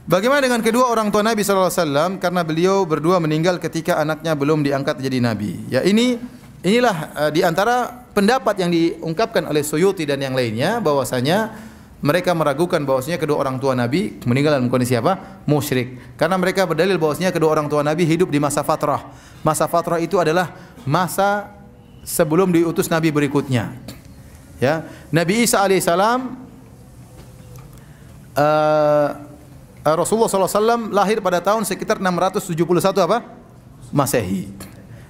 Bagaimana dengan kedua orang tua Nabi sallallahu alaihi wasallam karena beliau berdua meninggal ketika anaknya belum diangkat jadi nabi. Ya inilah di antara pendapat yang diungkapkan oleh Suyuti dan yang lainnya bahwasanya mereka meragukan bahwasanya kedua orang tua Nabi meninggal dalam kondisi apa? Musyrik. Karena mereka berdalil bahwasanya kedua orang tua Nabi hidup di masa fatrah. Masa fatrah itu adalah masa sebelum diutus Nabi berikutnya. Ya, Nabi Isa alaihissalam Rasulullah SAW lahir pada tahun sekitar 671 apa? Masehi.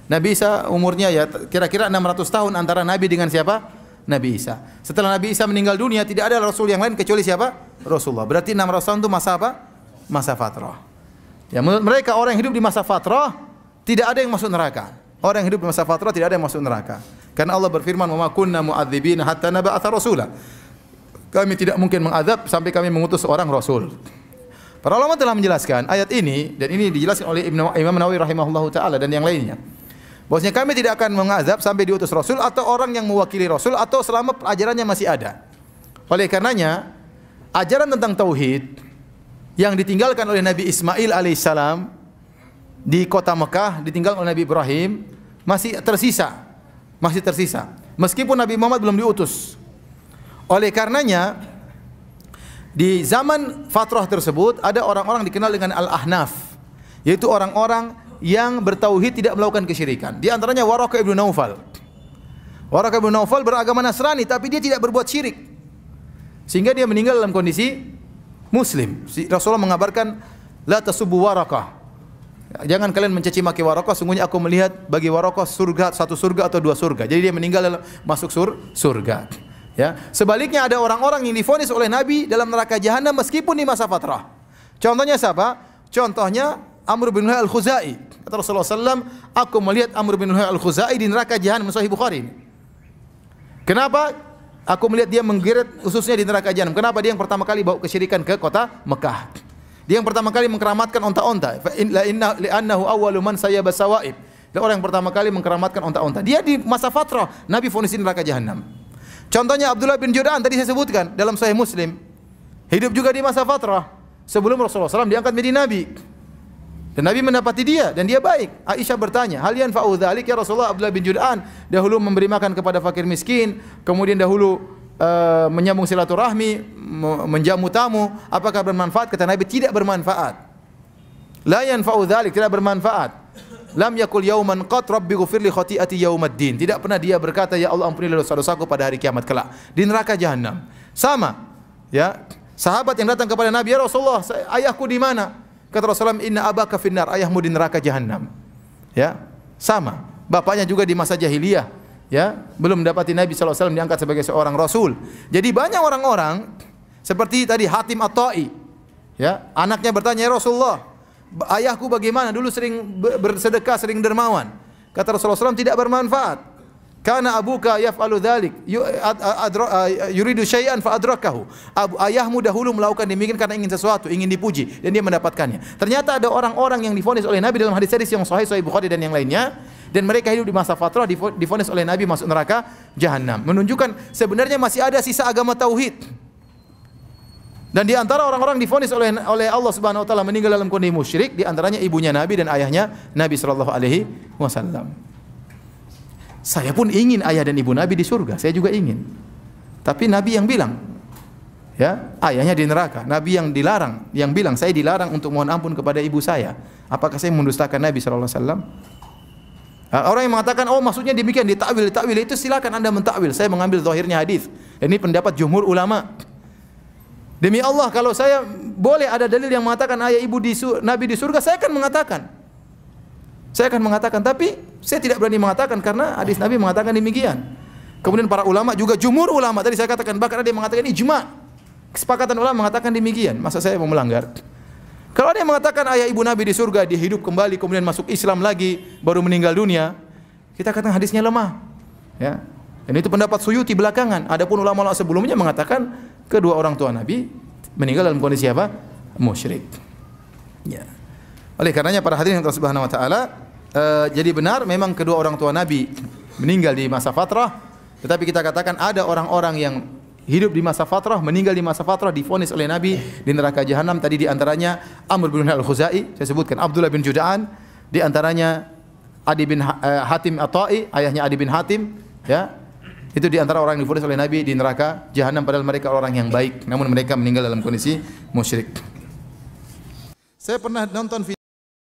Nabi Isa umurnya ya kira-kira 600 tahun antara Nabi dengan siapa? Nabi Isa. Setelah Nabi Isa meninggal dunia tidak ada Rasul yang lain kecuali siapa? Rasulullah. Berarti 600 tahun itu masa apa? Masa fatrah. Ya, menurut mereka orang yang hidup di masa fatrah tidak ada yang masuk neraka. Orang yang hidup di masa fatrah tidak ada yang masuk neraka. Karena Allah berfirman, "Wa ma kunna mu'adzibina hatta nab'atsa rasula." Kami tidak mungkin mengazab sampai kami mengutus seorang rasul. Para ulama telah menjelaskan ayat ini dan ini dijelaskan oleh Imam Nawawi rahimahullahu taala dan yang lainnya. Bahwasanya kami tidak akan mengazab sampai diutus Rasul atau orang yang mewakili Rasul atau selama ajarannya masih ada. Oleh karenanya, ajaran tentang tauhid yang ditinggalkan oleh Nabi Ismail alaihissalam di kota Mekah, ditinggalkan oleh Nabi Ibrahim, masih tersisa. Masih tersisa. Meskipun Nabi Muhammad belum diutus. Oleh karenanya, di zaman fatrah tersebut ada orang-orang dikenal dengan Al-Ahnaf, yaitu orang-orang yang bertauhid tidak melakukan kesyirikan. Di antaranya Waraqah ibn Naufal. Waraqah ibn Naufal beragama Nasrani tapi dia tidak berbuat syirik. Sehingga dia meninggal dalam kondisi muslim. Rasulullah mengabarkan la tasubbu Waraqah. Jangan kalian mencaci maki Waraqah, sungguhnya aku melihat bagi Waraqah surga, satu surga atau dua surga. Jadi dia meninggal dalam masuk surga. Ya. Sebaliknya ada orang-orang yang divonis oleh Nabi dalam neraka jahanam meskipun di masa fatrah. Contohnya siapa? Contohnya Amr bin Luhai al-Khuzai. Kata Rasulullah SAW, aku melihat Amr bin Luhai al-Khuzai di neraka jahanam. Sahih Bukhari. Kenapa? Aku melihat dia menggeret ususnya di neraka jahanam. Kenapa? Dia yang pertama kali bawa kesyirikan ke kota Mekah. Dia yang pertama kali mengkeramatkan onta-onta. Li'annahu awwalu man sayyaba sawaib. Dia orang yang pertama kali mengkeramatkan onta-onta. Dia di masa fatrah, Nabi vonis di neraka jahanam. Contohnya Abdullah bin Jud'an tadi saya sebutkan dalam Sahih Muslim. Hidup juga di masa fatrah sebelum Rasulullah SAW diangkat menjadi nabi. Dan Nabi mendapati dia dan dia baik. Aisyah bertanya, "Hal yanfa'u dzalik ya Rasulullah?" Abdullah bin Jud'an dahulu memberi makan kepada fakir miskin, kemudian dahulu menyambung silaturahmi, menjamu tamu, apakah bermanfaat? Kata Nabi, tidak bermanfaat. La yanfa'u dzalik, tidak bermanfaat. Lam yakul yauman qat rabbi ghfirli khati'ati yaumaddin. Tidak pernah dia berkata, ya Allah ampunilah dosa-dosaku pada hari kiamat kelak di neraka jahanam. Sama, ya. Sahabat yang datang kepada Nabi, ya Rasulullah, ayahku di mana? Kata Rasulullah, inna abaka finnar, ayahmu di neraka jahanam. Ya, sama. Bapaknya juga di masa jahiliyah, ya, belum mendapati Nabi SAW diangkat sebagai seorang Rasul. Jadi banyak orang-orang seperti tadi Hatim At-Tai, ya, anaknya bertanya, ya Rasulullah, ayahku bagaimana? Dulu sering bersedekah, sering dermawan. Kata Rasulullah SAW, tidak bermanfaat. Karena abuka yaf'alu dzalik yuridu syai'an fa adrakahu. Ayahmu dahulu melakukan demikian karena ingin sesuatu, ingin dipuji dan dia mendapatkannya. Ternyata ada orang-orang yang divonis oleh Nabi dalam hadis-hadis yang sahih Bukhari dan yang lainnya, dan mereka hidup di masa fatrah divonis oleh Nabi masuk neraka jahanam. Menunjukkan sebenarnya masih ada sisa agama tauhid. Dan di antara orang-orang divonis oleh Allah Subhanahu wa taala meninggal dalam kondisi musyrik, di antaranya ibunya Nabi dan ayahnya Nabi sallallahu alaihi wasallam. Saya pun ingin ayah dan ibu Nabi di surga, saya juga ingin. Tapi Nabi yang bilang, ya, ayahnya di neraka. Nabi yang dilarang, yang bilang saya dilarang untuk mohon ampun kepada ibu saya. Apakah saya mendustakan Nabi sallallahu alaihi wasallam? Orang yang mengatakan, oh maksudnya demikian, ditakwil itu silakan Anda mentakwil. Saya mengambil zahirnya hadis. Ini pendapat jumhur ulama. Demi Allah, kalau saya boleh ada dalil yang mengatakan ayah ibu Nabi di surga, saya akan mengatakan. Saya akan mengatakan, tapi saya tidak berani mengatakan karena hadis Nabi mengatakan demikian. Kemudian para ulama juga jumhur ulama, tadi saya katakan bahkan ada yang mengatakan ijma. Kesepakatan ulama mengatakan demikian. Masa saya mau melanggar? Kalau ada yang mengatakan ayah ibu Nabi di surga, dia hidup kembali kemudian masuk Islam lagi baru meninggal dunia, kita katakan hadisnya lemah. Ya. Dan itu pendapat Suyuti belakangan. Adapun ulama-ulama sebelumnya mengatakan kedua orang tua Nabi meninggal dalam kondisi apa? Musyrik. Ya. Oleh karenanya para hadirin Allah Subhanahu wa taala, jadi benar memang kedua orang tua Nabi meninggal di masa fatrah, tetapi kita katakan ada orang-orang yang hidup di masa fatrah, meninggal di masa fatrah, divonis oleh Nabi di neraka jahanam. Tadi di antaranya Amr bin Al-Khuzai, saya sebutkan, Abdullah bin Juda'an, di antaranya Adi bin Hatim At-Tai, ayahnya Adi bin Hatim, ya. Itu di antara orang yang divonis oleh Nabi di neraka jahanam, padahal mereka orang yang baik, namun mereka meninggal dalam kondisi musyrik. Saya pernah nonton video